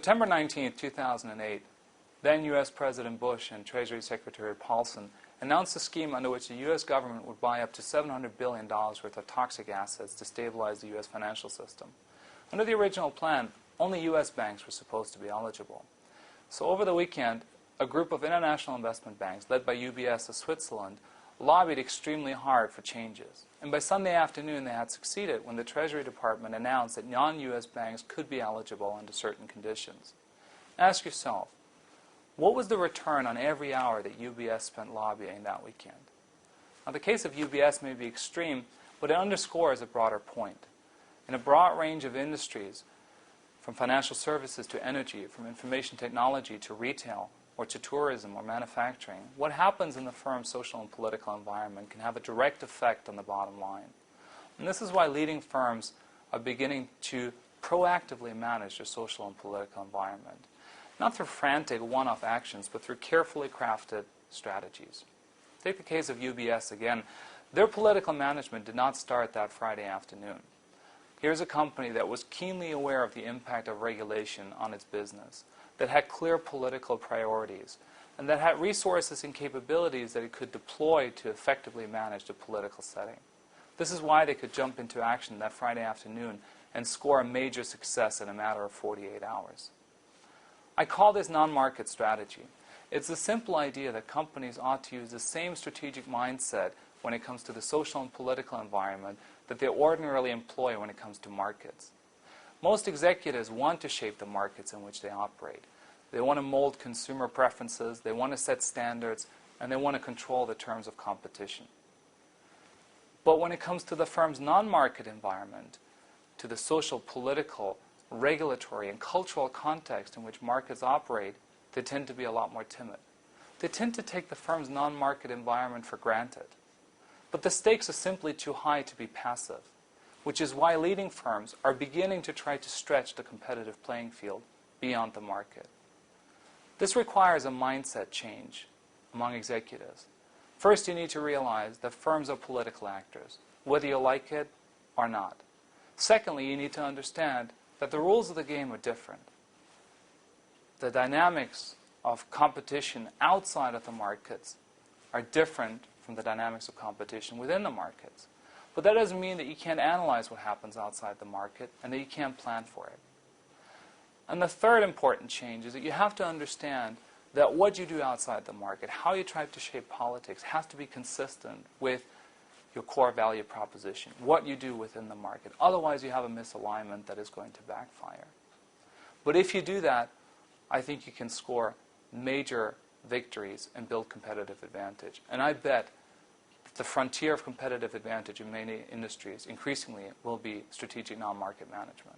September 19, 2008, then U.S. President Bush and Treasury Secretary Paulson announced a scheme under which the U.S. government would buy up to $700 billion worth of toxic assets to stabilize the U.S. financial system. Under the original plan, only U.S. banks were supposed to be eligible. So over the weekend, a group of international investment banks, led by UBS of Switzerland, lobbied extremely hard for changes. And by Sunday afternoon, they had succeeded when the Treasury Department announced that non-U.S. banks could be eligible under certain conditions. Ask yourself, what was the return on every hour that UBS spent lobbying that weekend? Now, the case of UBS may be extreme, but it underscores a broader point. In a broad range of industries, from financial services to energy, from information technology to retail, or to tourism or manufacturing, what happens in the firm's social and political environment can have a direct effect on the bottom line. And this is why leading firms are beginning to proactively manage their social and political environment. Not through frantic one-off actions, but through carefully crafted strategies. Take the case of UBS again. Their political management did not start that Friday afternoon. Here's a company that was keenly aware of the impact of regulation on its business, that had clear political priorities, and that had resources and capabilities that it could deploy to effectively manage the political setting. This is why they could jump into action that Friday afternoon and score a major success in a matter of 48 hours. I call this non-market strategy. It's the simple idea that companies ought to use the same strategic mindset when it comes to the social and political environment that they ordinarily employ when it comes to markets. Most executives want to shape the markets in which they operate. They want to mold consumer preferences, they want to set standards, and they want to control the terms of competition. But when it comes to the firm's non-market environment, to the social, political, regulatory, and cultural context in which markets operate, they tend to be a lot more timid. They tend to take the firm's non-market environment for granted. But the stakes are simply too high to be passive, which is why leading firms are beginning to try to stretch the competitive playing field beyond the market. This requires a mindset change among executives. First, you need to realize that firms are political actors, whether you like it or not. Secondly, you need to understand that the rules of the game are different. The dynamics of competition outside of the markets are different from the dynamics of competition within the markets. But that doesn't mean that you can't analyze what happens outside the market and that you can't plan for it. And the third important change is that you have to understand that what you do outside the market, how you try to shape politics, has to be consistent with your core value proposition, what you do within the market. Otherwise, you have a misalignment that is going to backfire. But if you do that, I think you can score major victories and build competitive advantage. And I bet the frontier of competitive advantage in many industries increasingly will be strategic non-market management.